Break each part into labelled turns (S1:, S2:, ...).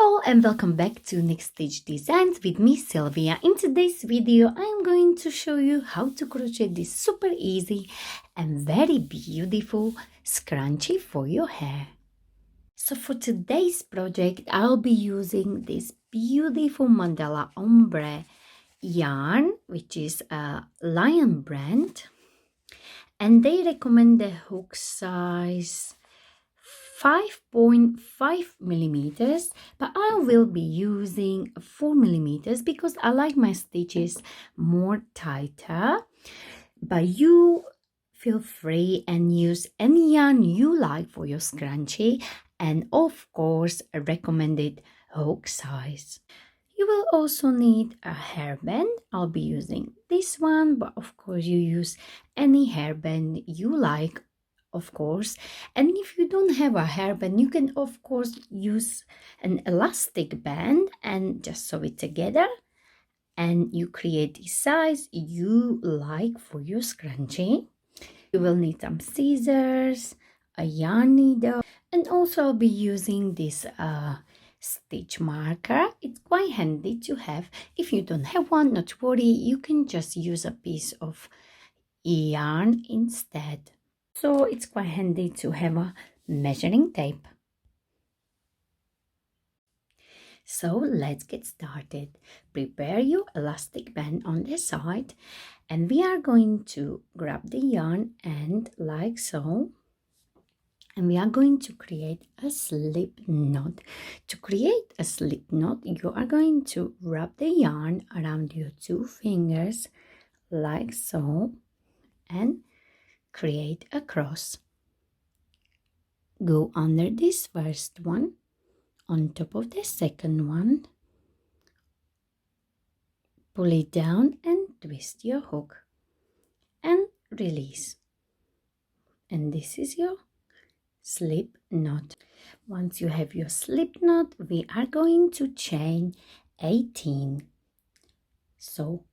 S1: all and welcome back to Next Stitch Designs with me Sylvia. In today's video I am going to show you how to crochet this super easy and very beautiful scrunchie for your hair. So for today's project I'll be using this beautiful mandala ombre yarn, which is a Lion brand, and they recommend the hook size 5.5 millimeters, but I will be using 4 millimeters because I like my stitches more tighter. But you feel free and use any yarn you like for your scrunchie, and of course a recommended hook size. You will also need a hairband. I'll be using this one, but of course you use any hairband you like, of course. And if you don't have a hairband, you can of course use an elastic band and just sew it together, and you create the size you like for your scrunchie. You will need some scissors, a yarn needle, and also I'll be using this stitch marker. It's quite handy to have. If you don't have one, not worry, you can just use a piece of yarn instead. So it's quite handy to have a measuring tape. So let's get started. Prepare your elastic band on the side, and we are going to grab the yarn and like so, and we are going to create a slip knot. To create a slip knot, you are going to wrap the yarn around your two fingers like so and create a cross. Go under this first one, on top of the second one, pull it down and twist your hook and release. And this is your slip knot. Once you have your slip knot, we are going to chain 18. So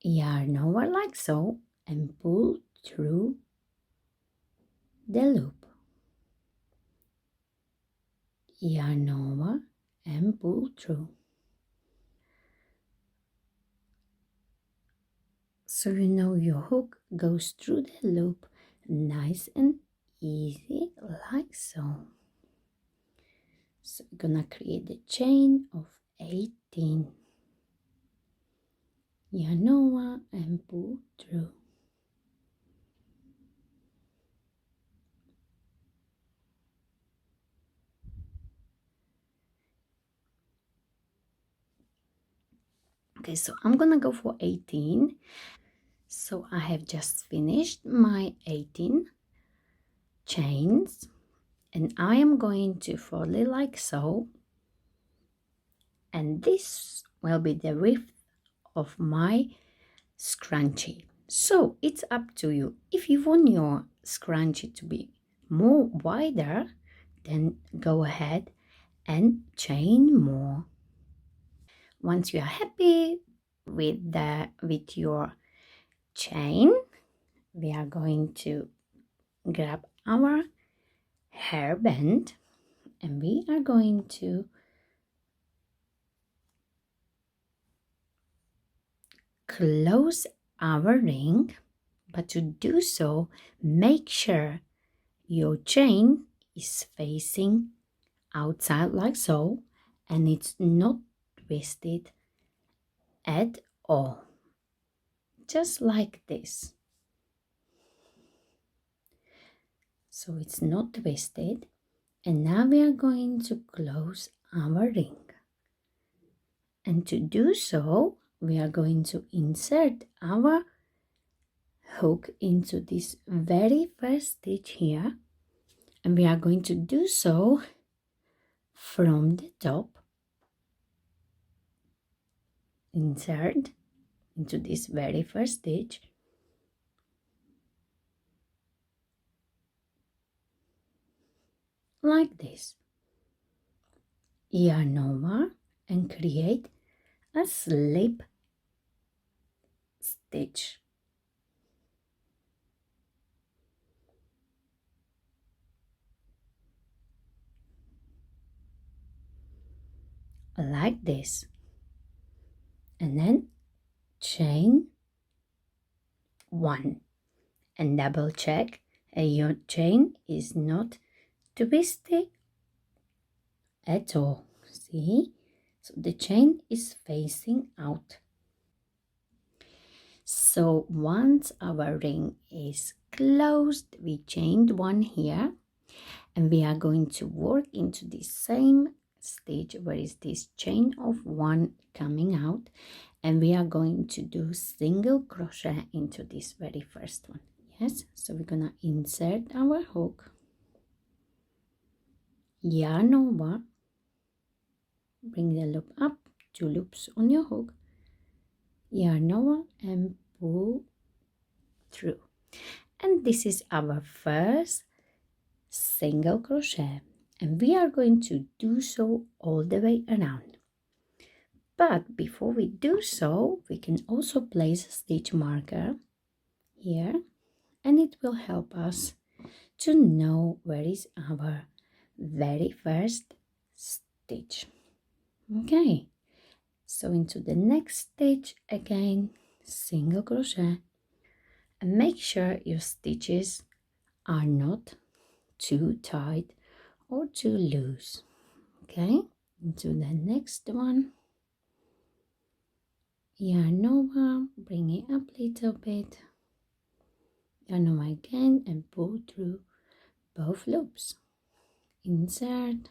S1: yarn over like so and pull through the loop. Yarn over and pull through. So you know your hook goes through the loop nice and easy like so. So we're gonna create the chain of 18. Yarn over and pull through. Okay, so I'm gonna go for 18. So I have just finished my 18 chains, and I am going to fold it like so, and this will be the width of my scrunchie. So it's up to you. If you want your scrunchie to be more wider, then go ahead and chain more. Once you are happy with your chain, we are going to grab our hairband and we are going to close our ring. But to do so, make sure your chain is facing outside like so, and it's not twisted at all, just like this. So it's not twisted, and now we are going to close our ring. And to do so, we are going to insert our hook into this very first stitch here, and we are going to do so from the top. Insert into this very first stitch, like this. Yarn over and create a slip stitch. like this, and then chain 1 and double check your chain is not twisty at all. See, so the chain is facing out. So once our ring is closed, we chained 1 here, and we are going to work into the same stitch where is this chain of 1 coming out, and we are going to do single crochet into this very first one. Yes, so we're gonna insert our hook, yarn over, bring the loop up, 2 loops on your hook, yarn over and pull through, and this is our first single crochet, and we are going to do so all the way around. But before we do so, we can also place a stitch marker here, and it will help us to know where is our very first stitch. Okay, so into the next stitch again, single crochet, and make sure your stitches are not too tight or too loose. Okay, into the next one, yarn over, bring it up a little bit, yarn over again and pull through both loops, insert,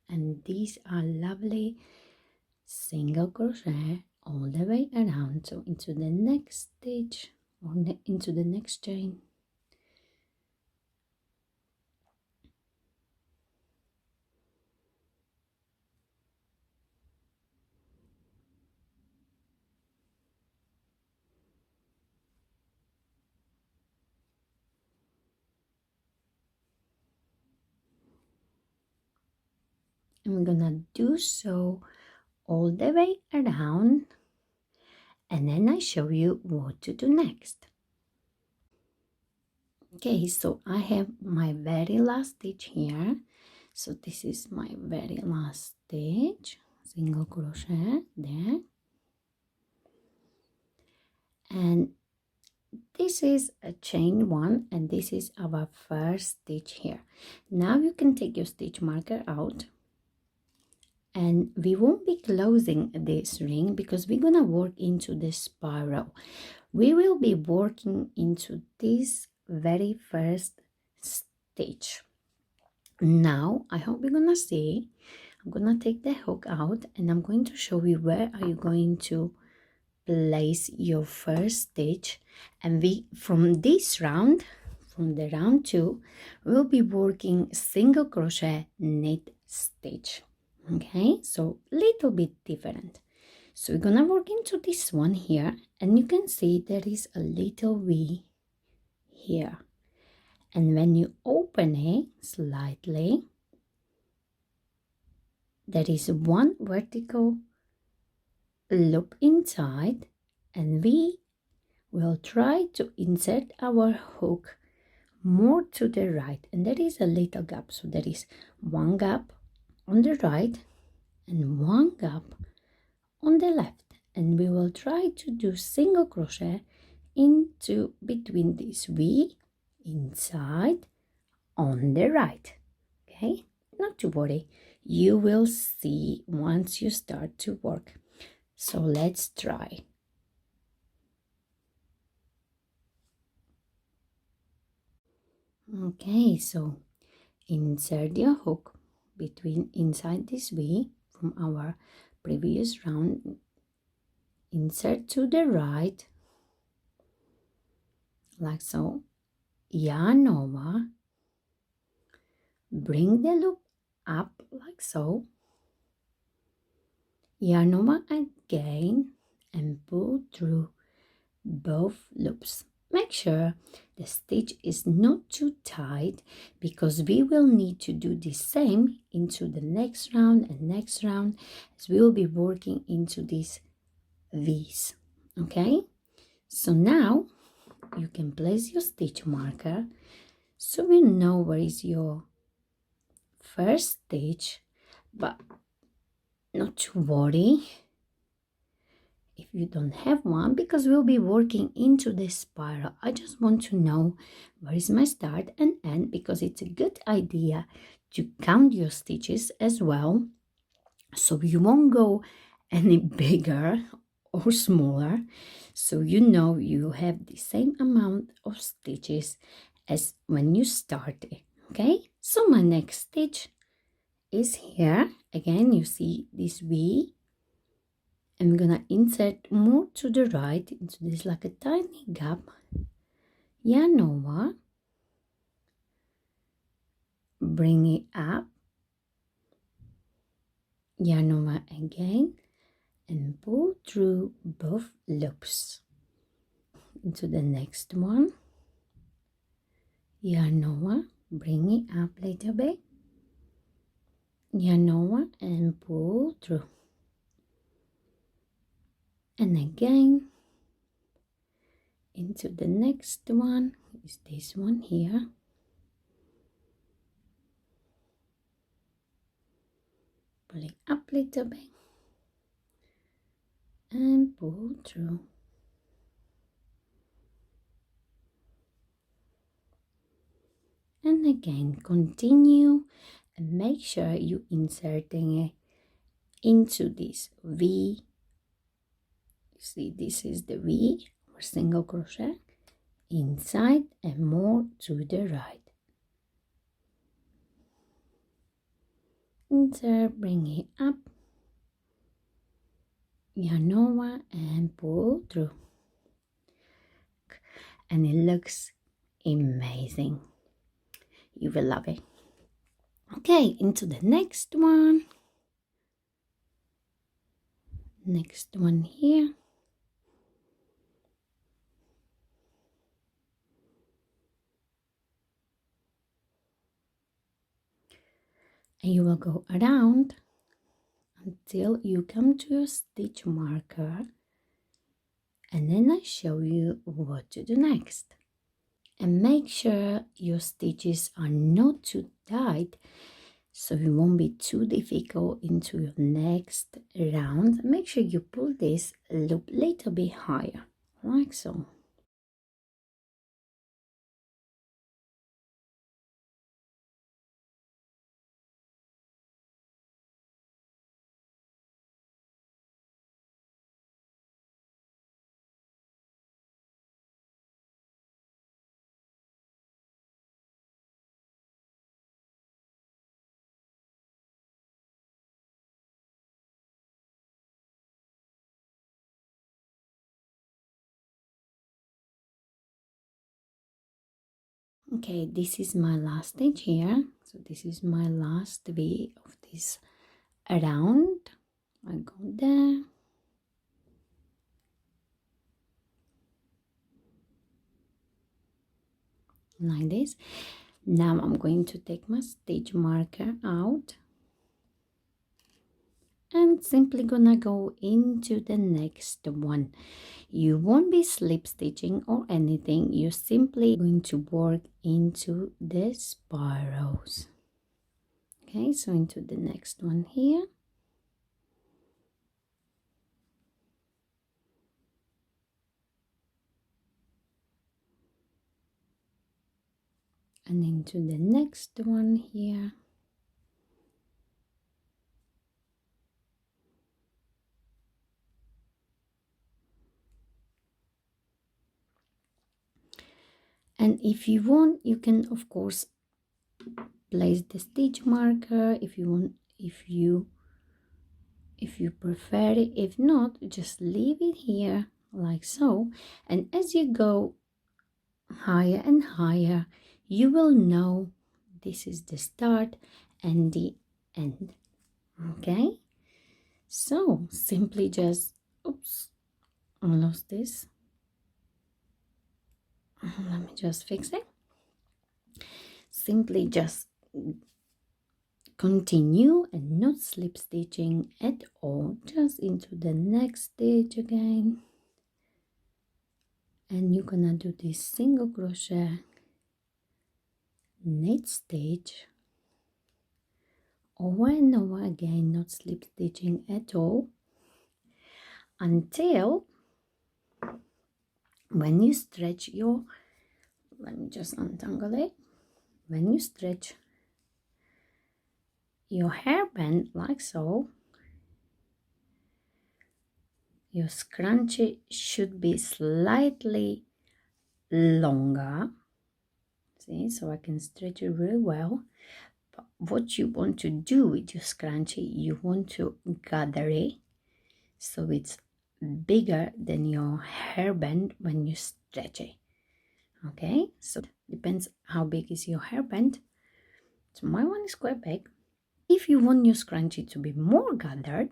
S1: and these are lovely single crochet all the way around. So into the next stitch or into the next chain, and we're gonna do so all the way around, and then I show you what to do next. Okay, so I have my very last stitch here, so this is my very last stitch, single crochet there, and this is a chain 1, and this is our first stitch here. Now you can take your stitch marker out, and we won't be closing this ring because we're gonna work into the spiral. We will be working into this very first stitch. Now I hope you're gonna see, I'm gonna take the hook out, and I'm going to show you where are you going to place your first stitch, and we from this round, from the round 2, we'll be working single crochet knit stitch. Okay, so little bit different. So we're gonna work into this one here, and you can see there is a little V here, and when you open it slightly, there is one vertical loop inside, and we will try to insert our hook more to the right, and there is a little gap, so there is one gap on the right and one gap on the left, and we will try to do single crochet into between this V inside on the right. Okay, not to worry, you will see once you start to work. So let's try. Okay, so insert your hook between inside this V from our previous round, insert to the right like so, yarn over, bring the loop up like so, yarn over again and pull through both loops. Make sure the stitch is not too tight because we will need to do the same into the next round and next round, as we will be working into these V's. Okay, so now you can place your stitch marker so you know where is your first stitch, but not to worry if you don't have one, because we'll be working into this spiral. I just want to know where is my start and end, because it's a good idea to count your stitches as well, so you won't go any bigger or smaller, so you know you have the same amount of stitches as when you started. Okay, so my next stitch is here. Again, you see this V. I'm gonna insert more to the right into this like a tiny gap, yarn over, bring it up, yarn over again, and pull through both loops into the next one, yarn over, bring it up a little bit, yarn over and pull through, and again into the next one is this one here, pull it up a little bit and pull through. And again continue and make sure you inserting it into this V. You see, this is the V or single crochet inside and more to the right. Insert, bring it up, yarn over and pull through, and it looks amazing. You will love it. Okay, into the next one. Next one here. And you will go around until you come to your stitch marker, and then I show you what to do next. And make sure your stitches are not too tight, so it won't be too difficult into your next round. Make sure you pull this loop a little bit higher, like so. Okay, this is my last stitch here. So this is my last V of this round. I go there. Like this. Now I'm going to take my stitch marker out and simply gonna go into the next one. You won't be slip stitching or anything, you're simply going to work into the spirals. Okay, so into the next one here, and into the next one here, and if you want, you can of course place the stitch marker if you want, if you prefer it. If not, just leave it here like so, and as you go higher and higher, you will know this is the start and the end. Okay, so simply just, oops, I lost this. Let me just fix it. Simply just continue and not slip stitching at all, just into the next stitch again, and you're gonna do this single crochet knit stitch over and over again, not slip stitching at all, until when you stretch your, let me just untangle it, when you stretch your hairband like so, your scrunchie should be slightly longer. See, so I can stretch it really well. But what you want to do with your scrunchie, you want to gather it so it's bigger than your hairband when you stretch it. Okay, so depends how big is your hairband. So my one is quite big. If you want your scrunchie to be more gathered,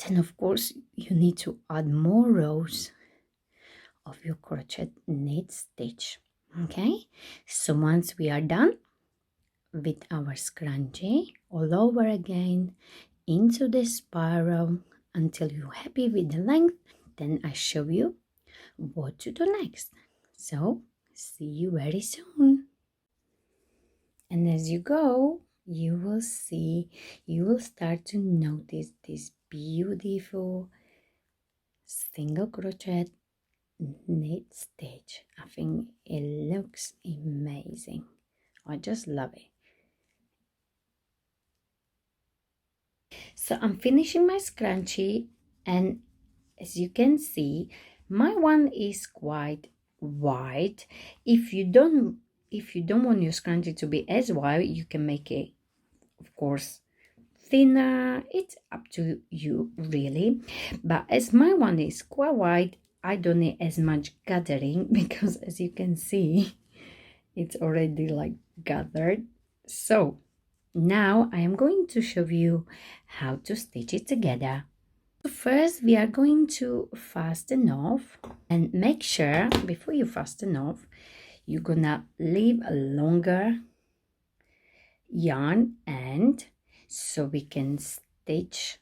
S1: then of course you need to add more rows of your crochet knit stitch. Okay, so once we are done with our scrunchie, all over again into the spiral until you're happy with the length, then I show you what to do next. So see you very soon. And as you go, you will see, you will start to notice this beautiful single crochet knit stitch. I think it looks amazing. I just love it. So I'm finishing my scrunchie, and as you can see, my one is quite wide. If you don't want your scrunchie to be as wide, you can make it, of course, thinner. It's up to you really, but as my one is quite wide, I don't need as much gathering because as you can see, it's already like gathered. So now I am going to show you how to stitch it together. First, we are going to fasten off, and make sure before you fasten off, you're gonna leave a longer yarn end so we can stitch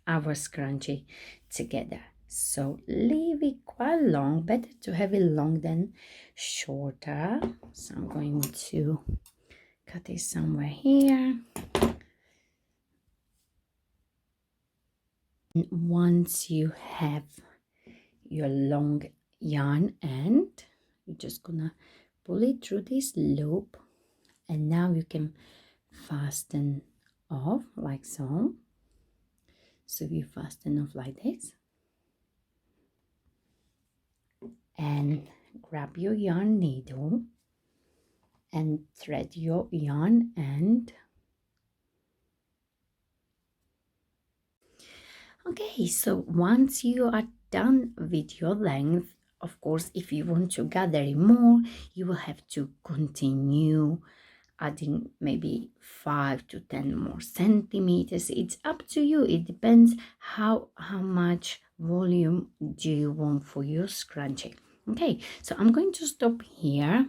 S1: our scrunchie together. So leave it quite long, better to have it long than shorter. So I'm going to cut it somewhere here. And once you have your long yarn end, you're just gonna pull it through this loop, and now you can fasten off like so. So you fasten off like this and grab your yarn needle and thread your yarn end. Okay, so once you are done with your length, of course, if you want to gather it more, you will have to continue adding maybe 5 to 10 more centimeters. It's up to you. It depends how much volume do you want for your scrunchie. Okay, so I'm going to stop here,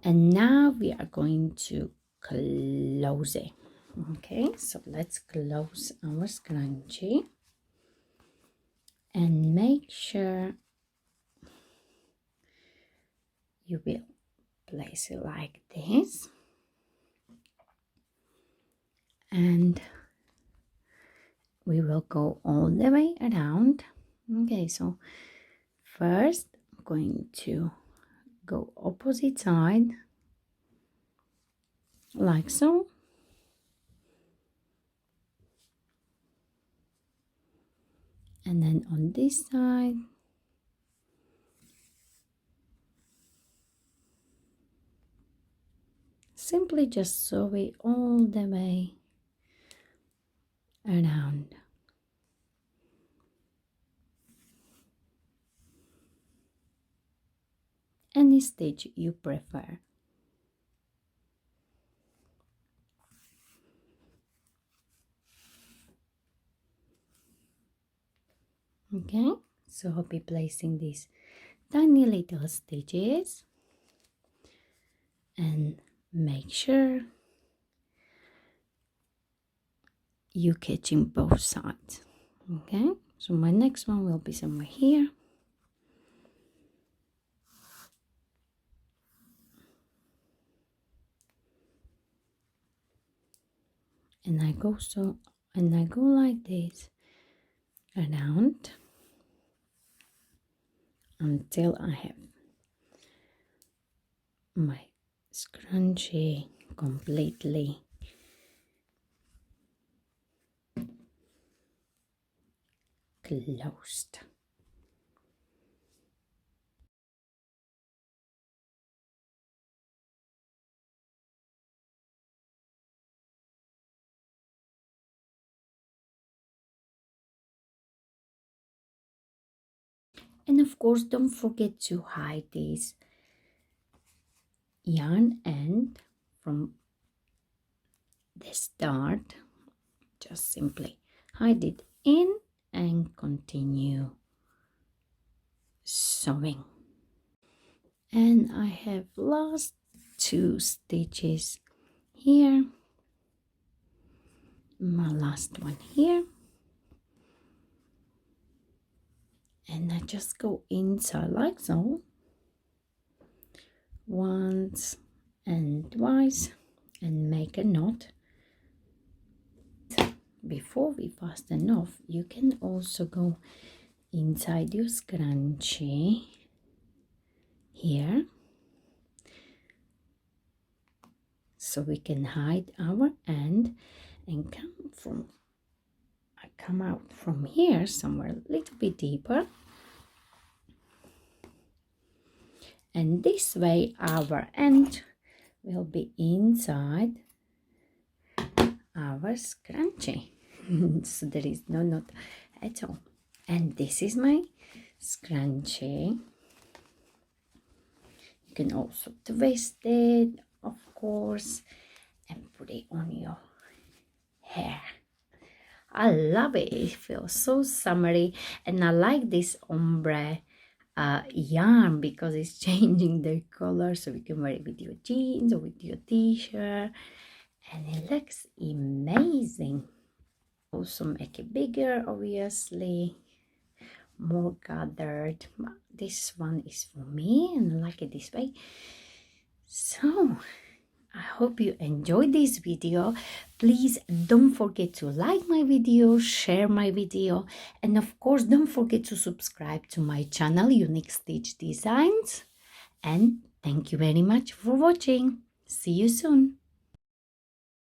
S1: and now we are going to close it. Okay, so let's close our scrunchie and make sure you will place it like this, and we will go all the way around. Okay, so first I'm going to go opposite side like so, and then on this side simply just sew it all the way around. Any stitch you prefer. Okay, so I'll be placing these tiny little stitches, and make sure you catching both sides. Okay, so my next one will be somewhere here, and I go like this around until I have my scrunchie completely closed. And of course, don't forget to hide this yarn end from the start. Just simply hide it in and continue sewing. And I have last 2 stitches here, my last one here, and I just go inside like so, once and twice, and make a knot. Before we fasten off, you can also go inside your scrunchie here, so we can hide our end and come out from here somewhere a little bit deeper, and this way our end will be inside our scrunchie. So there is no knot at all. And this is my scrunchie. You can also twist it, of course, and put it on your hair. I love it. It feels so summery, and I like this ombre yarn because it's changing the color, so you can wear it with your jeans or with your t-shirt, and it looks amazing. Also make it bigger, obviously, more gathered. This one is for me and I like it this way. So I hope you enjoyed this video. Please don't forget to like my video, share my video, and of course don't forget to subscribe to my channel Unique Stitch Designs. And thank you very much for watching. See you soon.